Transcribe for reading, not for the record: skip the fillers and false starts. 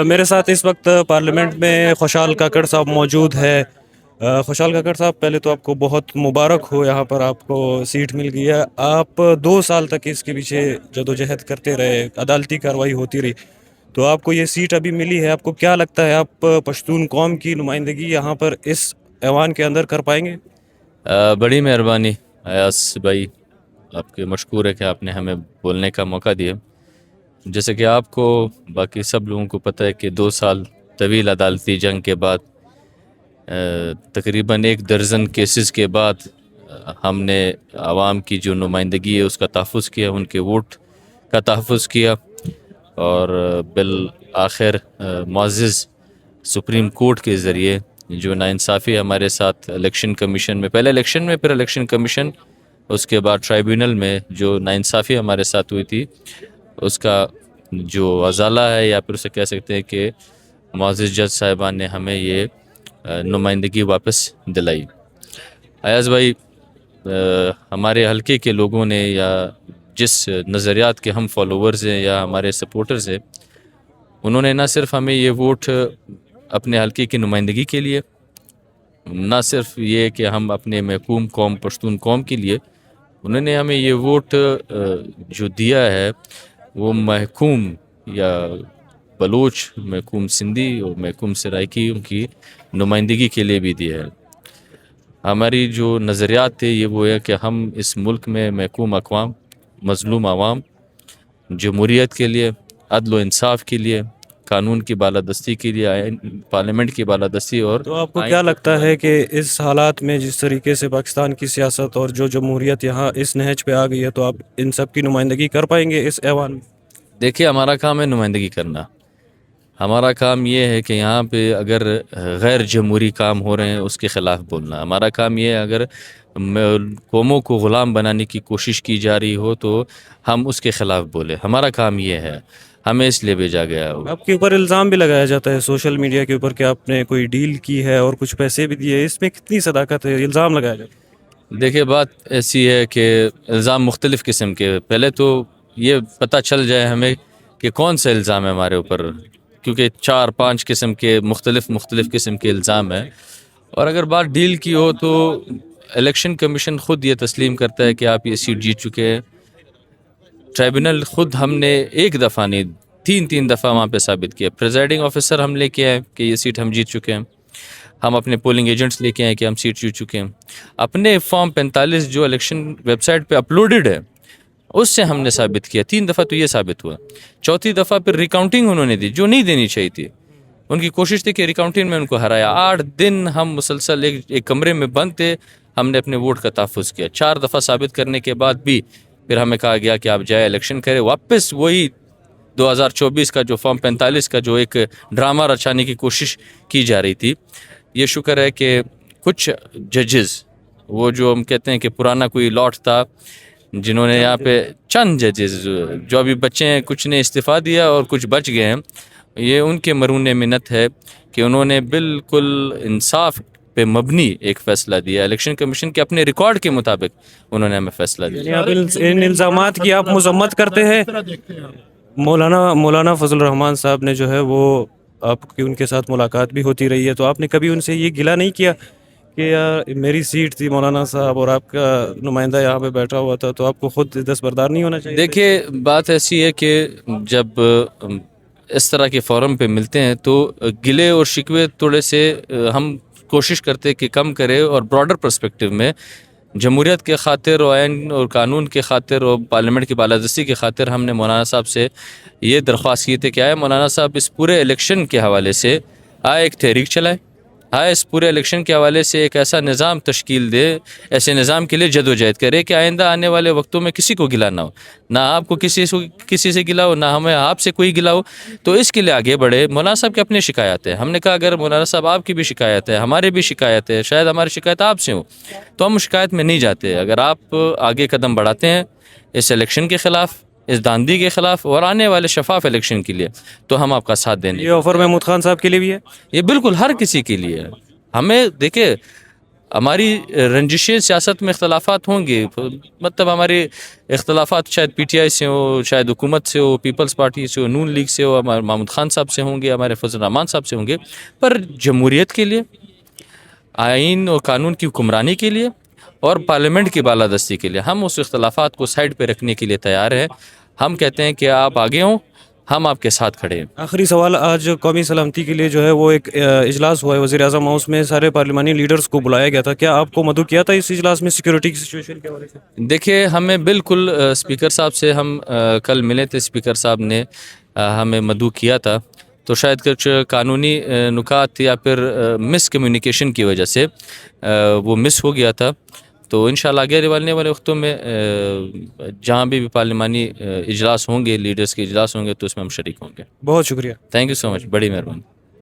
میرے ساتھ اس وقت پارلیمنٹ میں خوشحال کاکڑ صاحب موجود ہے۔ خوشحال کاکڑ صاحب، پہلے تو آپ کو بہت مبارک ہو، یہاں پر آپ کو سیٹ مل گئی ہے۔ آپ 2 سال تک اس کے پیچھے جدوجہد کرتے رہے، عدالتی کارروائی ہوتی رہی، تو آپ کو یہ سیٹ ابھی ملی ہے۔ آپ کو کیا لگتا ہے آپ پشتون قوم کی نمائندگی یہاں پر اس ایوان کے اندر کر پائیں گے؟ بڑی مہربانی ایاز بھائی، آپ کے مشکور ہے کہ آپ نے ہمیں بولنے کا موقع دیا۔ جیسے کہ آپ کو باقی سب لوگوں کو پتہ ہے کہ 2 سال طویل عدالتی جنگ کے بعد، تقریباً 1 درجن کیسز کے بعد، ہم نے عوام کی جو نمائندگی ہے اس کا تحفظ کیا، ان کے ووٹ کا تحفظ کیا، اور بالآخر معزز سپریم کورٹ کے ذریعے جو ناانصافی ہمارے ساتھ الیکشن کمیشن میں، پہلے الیکشن میں، پھر الیکشن کمیشن، اس کے بعد ٹرائیبیونل میں جو ناانصافی ہمارے ساتھ ہوئی تھی، اس کا جو ازالہ ہے، یا پھر اسے کہہ سکتے ہیں کہ معزز جج صاحبان نے ہمیں یہ نمائندگی واپس دلائی۔ ایاز بھائی، ہمارے حلقے کے لوگوں نے، یا جس نظریات کے ہم فالوورز ہیں یا ہمارے سپورٹرز ہیں، انہوں نے نہ صرف ہمیں یہ ووٹ اپنے حلقے کی نمائندگی کے لیے، نہ صرف یہ کہ ہم اپنے محکوم قوم پشتون قوم کے لیے، انہوں نے ہمیں یہ ووٹ جو دیا ہے وہ محکوم یا بلوچ، محکوم سندھی اور محکوم سرائکیوں کی نمائندگی کے لیے بھی دیا ہے۔ ہماری جو نظریات تھے یہ وہ ہے کہ ہم اس ملک میں محکوم اقوام، مظلوم عوام، جمہوریت کے لیے، عدل و انصاف کے لیے، قانون کی بالادستی کے لیے، پارلیمنٹ کی بالادستی، اور تو آپ کو کیا لگتا ہے کہ اس حالات میں جس طریقے سے پاکستان کی سیاست اور جو جمہوریت یہاں اس نہج پہ آ گئی ہے، تو آپ ان سب کی نمائندگی کر پائیں گے اس ایوان میں؟ دیکھیے، ہمارا کام ہے نمائندگی کرنا۔ ہمارا کام یہ ہے کہ یہاں پہ اگر غیر جمہوری کام ہو رہے ہیں اس کے خلاف بولنا۔ ہمارا کام یہ ہے اگر قوموں کو غلام بنانے کی کوشش کی جا رہی ہو تو ہم اس کے خلاف بولیں۔ ہمارا کام یہ ہے، ہمیں اس لیے بھیجا گیا ہو۔ آپ کے اوپر الزام بھی لگایا جاتا ہے سوشل میڈیا کے اوپر کہ آپ نے کوئی ڈیل کی ہے اور کچھ پیسے بھی دیے، اس میں کتنی صداقت ہے؟ الزام لگایا جاتا ہے۔ دیکھیے، بات ایسی ہے کہ الزام مختلف قسم کے، پہلے تو یہ پتہ چل جائے ہمیں کہ کون سا الزام ہے ہمارے اوپر، کیونکہ 4-5 قسم کے مختلف قسم کے الزام ہیں۔ اور اگر بات ڈیل کی ہو تو الیکشن کمیشن خود یہ تسلیم کرتا ہے کہ آپ یہ سیٹ جیت چکے ہیں۔ ٹرائیبونل خود ہم نے 1 دفعہ نہیں، 3 دفعہ وہاں پہ ثابت کیا۔ پریزائڈنگ آفیسر ہم لے کے آئے کہ یہ سیٹ ہم جیت چکے ہیں۔ ہم اپنے پولنگ ایجنٹس لے کے آئے کہ ہم سیٹ جیت چکے ہیں۔ اپنے فارم 45 جو الیکشن ویب سائٹ پہ اپلوڈڈ ہے اس سے ہم نے ثابت کیا۔ 3 دفعہ تو یہ ثابت ہوا، 4تھی دفعہ پھر ریکاؤنٹنگ انہوں نے دی جو نہیں دینی چاہیے تھی۔ ان کی کوشش تھی کہ ریکاؤنٹنگ میں ان کو ہرایا۔ 8 دن ہم مسلسل ایک کمرے میں بند تھے، ہم نے اپنے ووٹ کا تحفظ کیا۔ 4 دفعہ ثابت کرنے کے بعد بھی پھر ہمیں کہا گیا کہ آپ جائے الیکشن کرے۔ واپس وہی 2024 کا جو فارم 45 کا جو ایک ڈرامہ رچانے کی کوشش کی جا رہی تھی۔ یہ شکر ہے کہ کچھ ججز، وہ جو ہم کہتے ہیں کہ پرانا کوئی لاٹ تھا، جنہوں نے یہاں پہ چند ججز جو ابھی بچے ہیں، کچھ نے استعفیٰ دیا اور کچھ بچ گئے ہیں، یہ ان کے مرہون منت ہے کہ انہوں نے بالکل انصاف پہ مبنی ایک فیصلہ دیا۔ الیکشن کمیشن کے اپنے ریکارڈ کے مطابق انہوں نے ہمیں فیصلہ دیا۔ اب ان الزامات کی آپ مذمت کرتے ہیں۔ مولانا فضل الرحمان صاحب نے جو ہے وہ آپ کی ان کے ساتھ ملاقات بھی ہوتی رہی ہے، تو آپ نے کبھی ان سے یہ گلہ نہیں کیا کہ یار میری سیٹ تھی مولانا صاحب اور آپ کا نمائندہ یہاں پہ بیٹھا ہوا تھا، تو آپ کو خود دستبردار نہیں ہونا چاہیے؟ دیکھیے، بات ایسی ہے کہ جب اس طرح کے فورم پہ ملتے ہیں تو گلے اور شکوے تھوڑے سے ہم کوشش کرتے کہ کم کرے، اور براڈر پرسپیکٹیو میں جمہوریت کے خاطر اور آئین اور قانون کے خاطر اور پارلیمنٹ کی بالادستی کے خاطر ہم نے مولانا صاحب سے یہ درخواست کی تھی کہ آئے مولانا صاحب اس پورے الیکشن کے حوالے سے ایک تحریک چلائے، اس پورے الیکشن کے حوالے سے ایک ایسا نظام تشکیل دے، ایسے نظام کے لیے جدوجہد کرے کہ آئندہ آنے والے وقتوں میں کسی کو گلا نہ ہو، نہ آپ کو کسی سے گلا ہو، نہ ہمیں آپ سے کوئی گلا ہو۔ تو اس کے لیے آگے بڑھے۔ مولانا صاحب کی اپنی شکایت ہے، ہم نے کہا اگر مولانا صاحب آپ کی بھی شکایت ہے، ہماری بھی شکایت ہے، شاید ہماری شکایت آپ سے ہو، تو ہم شکایت میں نہیں جاتے۔ اگر آپ آگے قدم بڑھاتے ہیں اس الیکشن کے خلاف، اس داندھی کے خلاف، اور آنے والے شفاف الیکشن کے لیے، تو ہم آپ کا ساتھ دیں گے۔ یہ آفر محمود خان صاحب کے لیے بھی ہے؟ یہ بالکل ہر کسی کے لیے ہے۔ ہمیں دیکھیں، ہماری رنجشیں سیاست میں اختلافات ہوں گے، مطلب ہمارے اختلافات شاید پی ٹی آئی سے ہو، شاید حکومت سے ہو، پیپلز پارٹی سے ہو، نون لیگ سے ہو، ہمارے محمود خان صاحب سے ہوں گے، ہمارے فضل الرحمان صاحب سے ہوں گے، پر جمہوریت کے لیے، آئین اور قانون کی حکمرانی کے لیے اور پارلیمنٹ کی بالادستی کے لیے ہم اس اختلافات کو سائڈ پہ رکھنے کے لیے تیار ہیں. ہم کہتے ہیں کہ آپ آگے ہوں، ہم آپ کے ساتھ کھڑے ہیں. آخری سوال، آج قومی سلامتی کے لیے جو ہے وہ ایک اجلاس ہوا ہے وزیر اعظم ہاؤس میں، سارے پارلیمانی لیڈرز کو بلایا گیا تھا، کیا آپ کو مدعو کیا تھا اس اجلاس میں سیکورٹی کی سچویشن کے حوالے سے؟ دیکھیے ہمیں بالکل اسپیکر صاحب سے ہم کل ملے تھے، اسپیکر صاحب نے ہمیں مدعو کیا تھا، تو شاید کچھ قانونی نکات یا پھر مس کمیونیکیشن کی وجہ سے وہ مس ہو گیا تھا. تو انشاءاللہ آگے آنے والے وقتوں میں جہاں بھی پارلیمانی اجلاس ہوں گے، لیڈرز کے اجلاس ہوں گے، تو اس میں ہم شریک ہوں گے. بہت شکریہ. تھینک یو سو مچ، بڑی مہربانی.